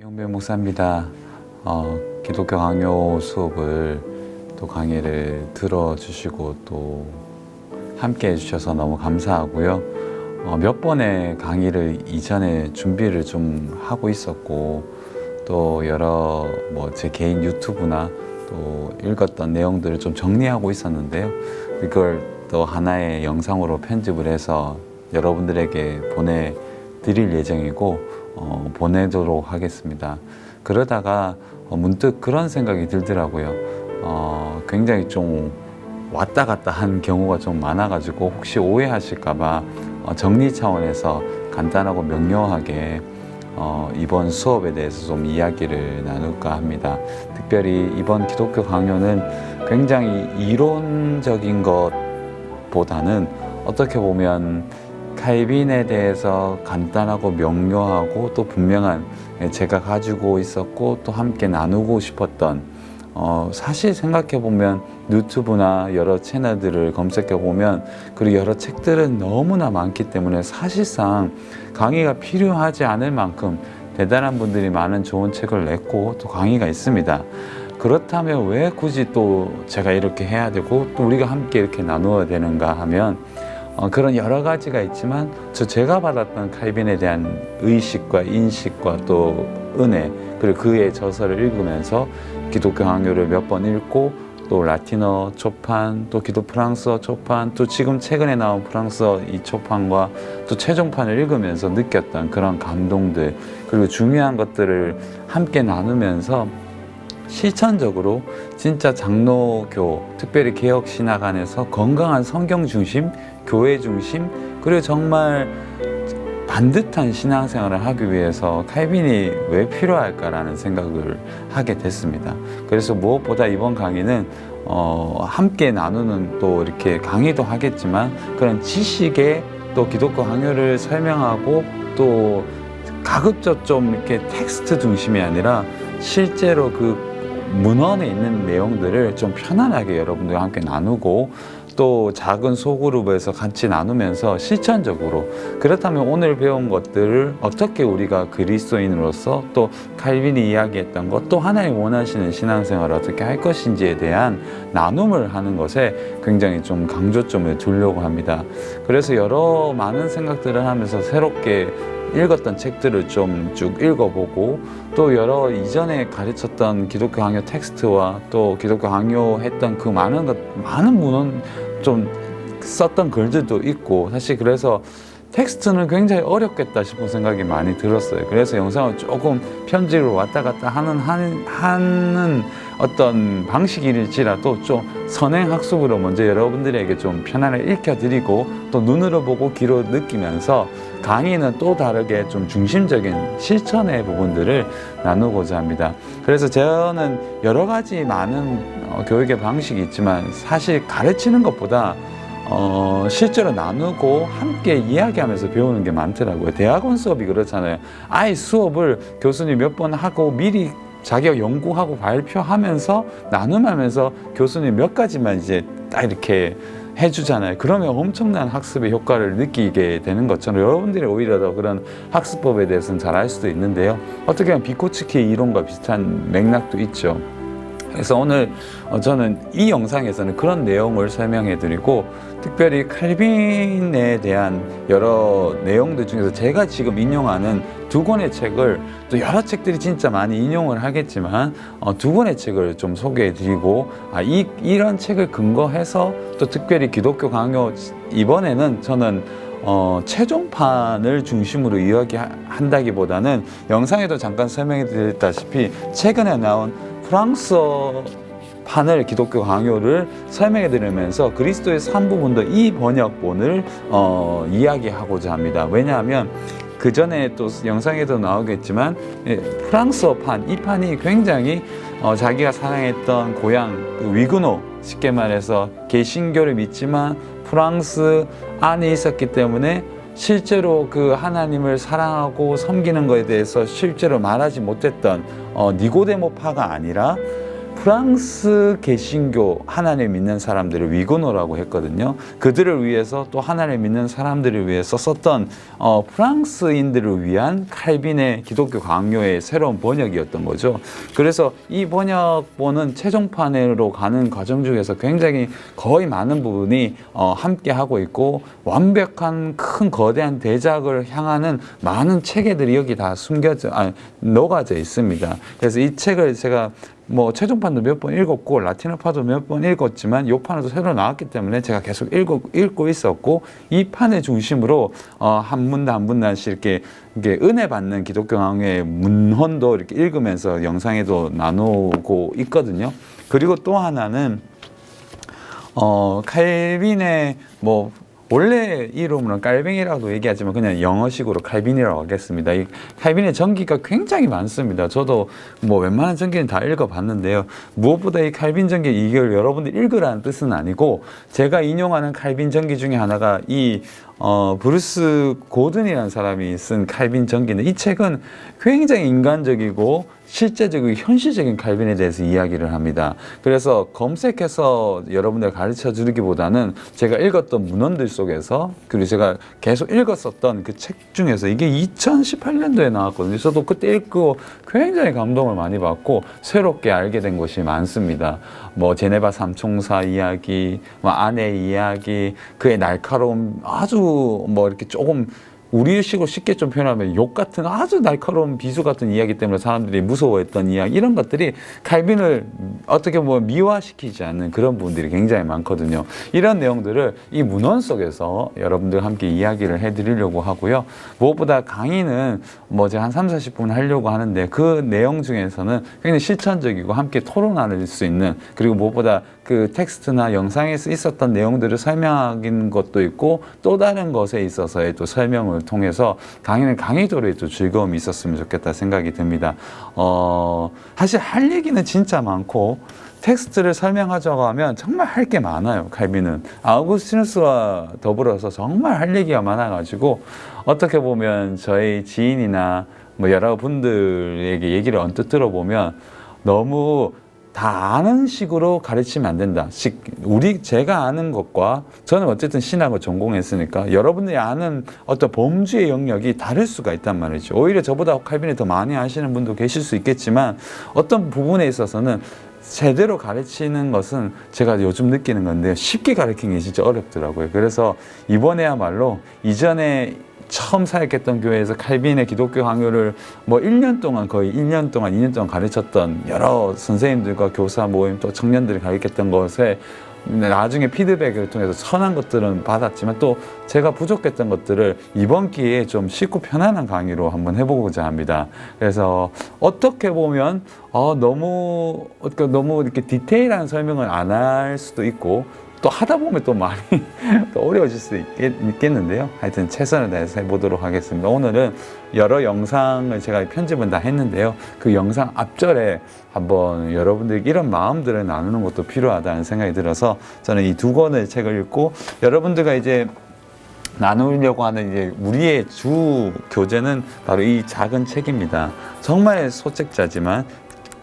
이용배 목사입니다. 기독교 강요 수업을 또 강의를 들어주시고 또 함께 해주셔서 너무 감사하고요. 몇 번의 강의를 이전에 준비를 좀 하고 있었고 또 여러 제 개인 유튜브나 또 읽었던 내용들을 좀 정리하고 있었는데요. 이걸 또 하나의 영상으로 편집을 해서 여러분들에게 보내드릴 예정이고 보내도록 하겠습니다. 그러다가 문득 그런 생각이 들더라고요. 굉장히 좀 왔다 갔다 한 경우가 좀 많아가지고 혹시 오해하실까봐 정리 차원에서 간단하고 명료하게 이번 수업에 대해서 좀 이야기를 나눌까 합니다. 특별히 이번 기독교 강요는 굉장히 이론적인 것보다는 어떻게 보면 칼빈에 대해서 간단하고 명료하고 또 분명한 제가 가지고 있었고 또 함께 나누고 싶었던 사실 생각해보면 유튜브나 여러 채널들을 검색해보면 그리고 여러 책들은 너무나 많기 때문에 사실상 강의가 필요하지 않을 만큼 대단한 분들이 많은 좋은 책을 냈고 또 강의가 있습니다. 그렇다면 왜 굳이 또 제가 이렇게 해야 되고 또 우리가 함께 이렇게 나누어야 되는가 하면 그런 여러 가지가 있지만 제가 받았던 칼빈에 대한 의식과 인식과 또 은혜 그리고 그의 저서를 읽으면서 기독교 강요를 몇 번 읽고 또 라틴어 초판 또 기독 프랑스어 초판 또 지금 최근에 나온 프랑스어 이 초판과 또 최종판을 읽으면서 느꼈던 그런 감동들 그리고 중요한 것들을 함께 나누면서 실천적으로 진짜 장로교 특별히 개혁신학 안에서 건강한 성경 중심 교회 중심 그리고 정말 반듯한 신앙생활을 하기 위해서 칼빈이 왜 필요할까라는 생각을 하게 됐습니다. 그래서 무엇보다 이번 강의는 함께 나누는 또 이렇게 강의도 하겠지만 그런 지식의 또 기독교 강요를 설명하고 또 가급적 좀 이렇게 텍스트 중심이 아니라 실제로 그 문헌에 있는 내용들을 좀 편안하게 여러분들과 함께 나누고 또 작은 소그룹에서 같이 나누면서 실천적으로 그렇다면 오늘 배운 것들을 어떻게 우리가 그리스도인으로서 또 칼빈이 이야기했던 것 또 하나님 원하시는 신앙생활을 어떻게 할 것인지에 대한 나눔을 하는 것에 굉장히 좀 강조점을 두려고 합니다. 그래서 여러 많은 생각들을 하면서 새롭게 읽었던 책들을 좀 쭉 읽어보고 또 여러 이전에 가르쳤던 기독교 강요 텍스트와 또 기독교 강요했던 그 많은 문헌 좀 썼던 글들도 있고 사실 그래서 텍스트는 굉장히 어렵겠다 싶은 생각이 많이 들었어요. 그래서 영상을 조금 편집으로 왔다 갔다 하는 어떤 방식일지라도 좀 선행학습으로 먼저 여러분들에게 좀 편안하게 읽혀드리고 또 눈으로 보고 귀로 느끼면서 강의는 또 다르게 좀 중심적인 실천의 부분들을 나누고자 합니다. 그래서 저는 여러 가지 많은 교육의 방식이 있지만 사실 가르치는 것보다 실제로 나누고 함께 이야기하면서 배우는 게 많더라고요. 대학원 수업이 그렇잖아요. 아예 수업을 교수님 몇 번 하고 미리 자기가 연구하고 발표하면서 나눔하면서 교수님 몇 가지만 이제 딱 이렇게 해주잖아요. 그러면 엄청난 학습의 효과를 느끼게 되는 것처럼 여러분들이 오히려 더 그런 학습법에 대해서는 잘 알 수도 있는데요. 어떻게 보면 비코츠키의 이론과 비슷한 맥락도 있죠. 그래서 오늘 저는 이 영상에서는 그런 내용을 설명해 드리고 특별히 칼빈에 대한 여러 내용들 중에서 제가 지금 인용하는 두 권의 책을 또 여러 책들이 진짜 많이 인용을 하겠지만 두 권의 책을 좀 소개해 드리고 이런 책을 근거해서 또 특별히 기독교 강요 이번에는 저는 최종판을 중심으로 이야기한다기보다는 영상에도 잠깐 설명해 드렸다시피 최근에 나온 프랑스어 판을 기독교 강요를 설명해 드리면서 그리스도의 3부분도 이 번역본을 이야기하고자 합니다. 왜냐하면 그 전에 또 영상에도 나오겠지만 프랑스어 판, 이 판이 굉장히 자기가 사랑했던 고향 위그노 쉽게 말해서 개신교를 믿지만 프랑스 안에 있었기 때문에 실제로 그 하나님을 사랑하고 섬기는 것에 대해서 실제로 말하지 못했던 니고데모파가 아니라 프랑스 개신교 하나님 믿는 사람들을 위고노라고 했거든요. 그들을 위해서 또 하나님 믿는 사람들을 위해서 썼던 프랑스인들을 위한 칼빈의 기독교 강요의 새로운 번역이었던 거죠. 그래서 이 번역본은 최종판으로 가는 과정 중에서 굉장히 거의 많은 부분이 함께 하고 있고, 완벽한 큰 거대한 대작을 향하는 많은 체계들이 여기 다 녹아져 있습니다. 그래서 이 책을 제가 뭐 최종판도 몇 번 읽었고 라틴어파도 몇 번 읽었지만 이 판도 새로 나왔기 때문에 제가 계속 읽고 있었고, 이 판의 중심으로 한 문단 한 문단씩 이렇게 은혜 받는 기독교 강요의 문헌도 이렇게 읽으면서 영상에도 나누고 있거든요. 그리고 또 하나는 칼빈의 뭐 원래 이름으로는 깔뱅이라고도 얘기하지만 그냥 영어식으로 칼빈이라고 하겠습니다. 이 칼빈의 전기가 굉장히 많습니다. 저도 뭐 웬만한 전기는 다 읽어봤는데요. 무엇보다 이 칼빈 전기, 이걸 여러분들 읽으라는 뜻은 아니고, 제가 인용하는 칼빈 전기 중에 하나가 이 브루스 고든이라는 사람이 쓴 칼빈 전기인데, 이 책은 굉장히 인간적이고 실제적이고 현실적인 칼빈에 대해서 이야기를 합니다. 그래서 검색해서 여러분들 가르쳐 주기보다는 제가 읽었던 문헌들 속에서, 그리고 제가 계속 읽었었던 그 책 중에서, 이게 2018년도에 나왔거든요. 저도 그때 읽고 굉장히 감동을 많이 받고 새롭게 알게 된 것이 많습니다. 뭐 제네바 삼총사 이야기, 뭐 아내 이야기, 그의 날카로운 아주 뭐 이렇게 조금 우리식으로 쉽게 좀 표현하면 욕 같은 아주 날카로운 비수 같은 이야기 때문에 사람들이 무서워했던 이야기, 이런 것들이 칼빈을 어떻게 보면 미화시키지 않는 그런 부분들이 굉장히 많거든요. 이런 내용들을 이 문헌 속에서 여러분들과 함께 이야기를 해드리려고 하고요. 무엇보다 강의는 뭐 제가 한 30-40분 하려고 하는데, 그 내용 중에서는 굉장히 실천적이고 함께 토론할 수 있는, 그리고 무엇보다 그 텍스트나 영상에서 있었던 내용들을 설명하는 것도 있고, 또 다른 것에 있어서의 또 설명을 통해서 강의는 강의도로의 또 즐거움이 있었으면 좋겠다 생각이 듭니다. 사실 할 얘기는 진짜 많고, 텍스트를 설명하자고 하면 정말 할 게 많아요. 칼빈은 아우구스티누스와 더불어서 정말 할 얘기가 많아가지고, 어떻게 보면 저희 지인이나 뭐 여러분들에게 얘기를 언뜻 들어보면 너무 다 아는 식으로 가르치면 안 된다. 제가 아는 것과, 저는 어쨌든 신학을 전공했으니까 여러분들이 아는 어떤 범주의 영역이 다를 수가 있단 말이죠. 오히려 저보다 칼빈을 더 많이 아시는 분도 계실 수 있겠지만, 어떤 부분에 있어서는 제대로 가르치는 것은 제가 요즘 느끼는 건데, 쉽게 가르치는 게 진짜 어렵더라고요. 그래서 이번에야말로 이전에 처음 사역했던 교회에서 칼빈의 기독교 강요를 뭐 1년 동안, 거의 1년 동안, 2년 동안 가르쳤던 여러 선생님들과 교사 모임, 또 청년들이 가르쳤던 것에 나중에 피드백을 통해서 선한 것들은 받았지만, 또 제가 부족했던 것들을 이번 기회에 좀 쉽고 편안한 강의로 한번 해보고자 합니다. 그래서 어떻게 보면 너무 이렇게 디테일한 설명을 안 할 수도 있고, 또 하다 보면 또 많이 또 어려워질 수 있겠는데요. 하여튼 최선을 다해서 해보도록 하겠습니다. 오늘은 여러 영상을 제가 편집은 다 했는데요. 그 영상 앞절에 한번 여러분들에게 이런 마음들을 나누는 것도 필요하다는 생각이 들어서, 저는 이 두 권의 책을 읽고 여러분들과 이제 나누려고 하는 이제 우리의 주 교재는 바로 이 작은 책입니다. 정말 소책자지만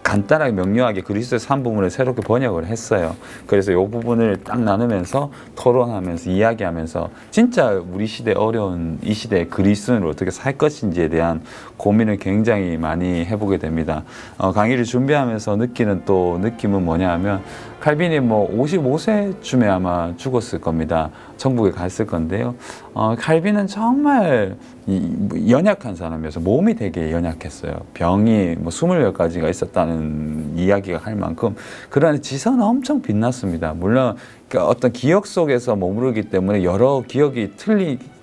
간단하게 명료하게 그리스도의 3부문을 새롭게 번역을 했어요. 그래서 이 부분을 딱 나누면서 토론하면서 이야기하면서 진짜 우리 시대 어려운 이 시대에 그리스도인으로 어떻게 살 것인지에 대한 고민을 굉장히 많이 해보게 됩니다. 강의를 준비하면서 느끼는 또 느낌은 뭐냐 하면, 칼빈이 뭐 55세쯤에 아마 죽었을 겁니다. 천국에 갔을 건데요. 칼빈은 정말 연약한 사람이어서 몸이 되게 연약했어요. 병이 뭐 20가지가 있었다는 이야기가 할 만큼, 그러나 지선은 엄청 빛났습니다. 물론 어떤 기억 속에서 머무르기 때문에 여러 기억이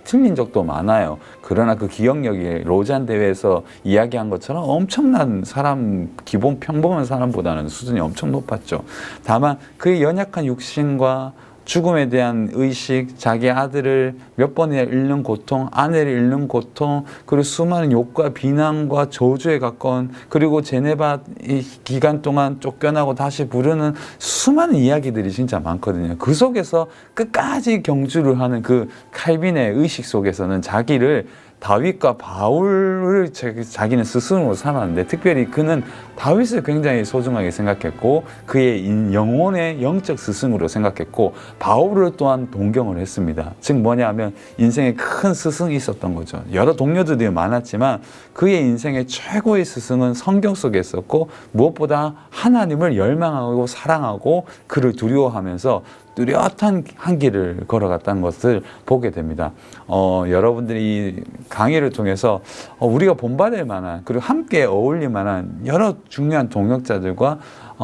틀린 적도 많아요. 그러나 그 기억력이 로잔 대회에서 이야기한 것처럼 엄청난 사람, 기본 평범한 사람보다는 수준이 엄청 높았죠. 다만 그의 연약한 육신과 죽음에 대한 의식, 자기 아들을 몇 번이나 잃는 고통, 아내를 잃는 고통, 그리고 수많은 욕과 비난과 저주에 가까운, 그리고 제네바 이 기간 동안 쫓겨나고 다시 부르는 수많은 이야기들이 진짜 많거든요. 그 속에서 끝까지 경주를 하는 그 칼빈의 의식 속에서는 자기를 다윗과 바울을 자기는 스승으로 삼았는데, 특별히 그는 다윗을 굉장히 소중하게 생각했고 그의 영혼의 영적 스승으로 생각했고, 바울을 또한 동경을 했습니다. 즉 뭐냐 하면 인생에 큰 스승이 있었던 거죠. 여러 동료들이 많았지만 그의 인생의 최고의 스승은 성경 속에 있었고, 무엇보다 하나님을 열망하고 사랑하고 그를 두려워하면서 뚜렷한 한 길을 걸어갔다는 것을 보게 됩니다. 여러분들이 강의를 통해서 우리가 본받을 만한, 그리고 함께 어울릴 만한 여러 중요한 동역자들과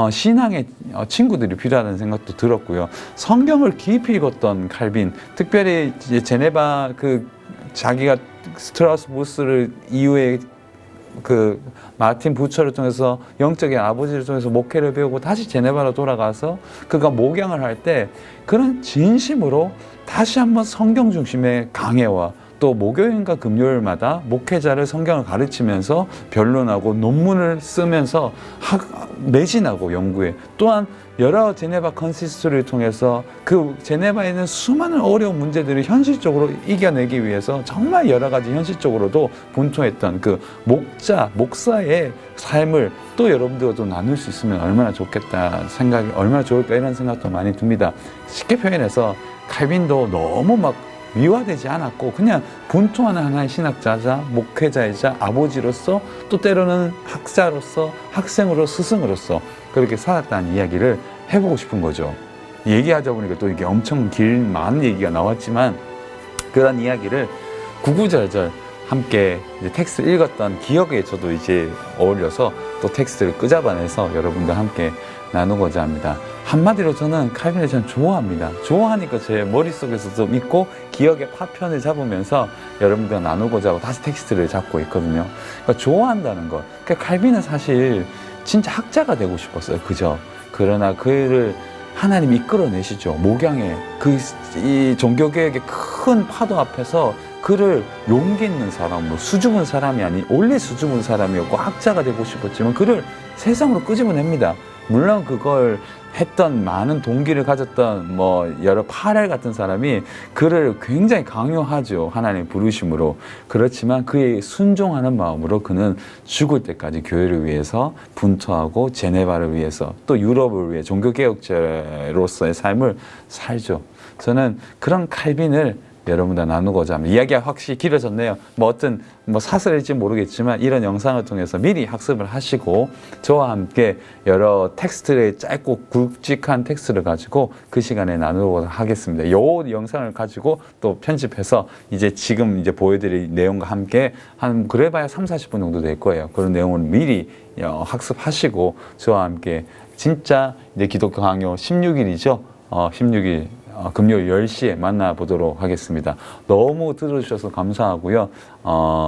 신앙의 친구들이 필요하다는 생각도 들었고요. 성경을 깊이 읽었던 칼빈, 특별히 이제 제네바 자기가 스트라스부스를 이후에 마틴 부처를 통해서 영적인 아버지를 통해서 목회를 배우고 다시 제네바로 돌아가서 그가 목양을 할 때 그런 진심으로 다시 한번 성경 중심의 강해와, 또 목요일과 금요일마다 목회자를 성경을 가르치면서 변론하고 논문을 쓰면서 매진하고 연구해, 또한 여러 제네바 컨시스토리를 통해서 그 제네바에 있는 수많은 어려운 문제들을 현실적으로 이겨내기 위해서 정말 여러 가지 현실적으로도 분투했던 그 목사의 삶을 또 여러분들과도 나눌 수 있으면 얼마나 좋겠다 생각이, 얼마나 좋을까 이런 생각도 많이 듭니다. 쉽게 표현해서 칼빈도 너무 막 미화되지 않았고 그냥 분투하는 하나의 신학자자, 목회자이자 아버지로서, 또 때로는 학자로서, 학생으로, 스승으로서 그렇게 살았다는 이야기를 해보고 싶은 거죠. 얘기하다 보니까 또 이게 엄청 많은 얘기가 나왔지만, 그런 이야기를 구구절절 함께 이제 텍스트 읽었던 기억에 저도 이제 어울려서 또 텍스트를 끄잡아내서 여러분과 함께 나누고자 합니다. 한마디로 저는 칼빈을 참 좋아합니다. 좋아하니까 제 머릿속에서 좀 있고 기억의 파편을 잡으면서 여러분들과 나누고자 하고 다시 텍스트를 잡고 있거든요. 그러니까 좋아한다는 것. 그러니까 칼빈은 사실 진짜 학자가 되고 싶었어요. 그죠? 그러나 그를 하나님이 이끌어내시죠. 목양의 이 종교개혁의 큰 파도 앞에서 그를 용기 있는 사람으로, 수줍은 사람이 아닌 원래 수줍은 사람이었고 학자가 되고 싶었지만 그를 세상으로 끄집어냅니다. 물론 그걸 했던 많은 동기를 가졌던 여러 파랄 같은 사람이 그를 굉장히 강요하죠. 하나님의 부르심으로. 그렇지만 그의 순종하는 마음으로 그는 죽을 때까지 교회를 위해서 분투하고 제네바를 위해서 또 유럽을 위해 종교개혁자로서의 삶을 살죠. 저는 그런 칼빈을 여러분과 나누고자 합니다. 이야기가 확실히 길어졌네요. 어떤 사설일지 모르겠지만 이런 영상을 통해서 미리 학습을 하시고 저와 함께 여러 텍스트를, 짧고 굵직한 텍스트를 가지고 그 시간에 나누도록 하겠습니다. 이 영상을 가지고 또 편집해서 지금 보여드릴 내용과 함께 그래봐야 30-40분 정도 될 거예요. 그런 내용을 미리 학습하시고 저와 함께 진짜 기독교 강요 16일이죠. 16일 금요일 10시에 만나보도록 하겠습니다. 너무 들어주셔서 감사하고요.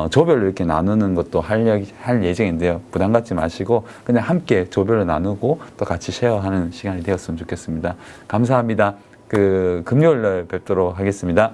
조별로 이렇게 나누는 것도 할 예정인데요. 부담 갖지 마시고 그냥 함께 조별로 나누고 또 같이 쉐어하는 시간이 되었으면 좋겠습니다. 감사합니다. 금요일 날 뵙도록 하겠습니다.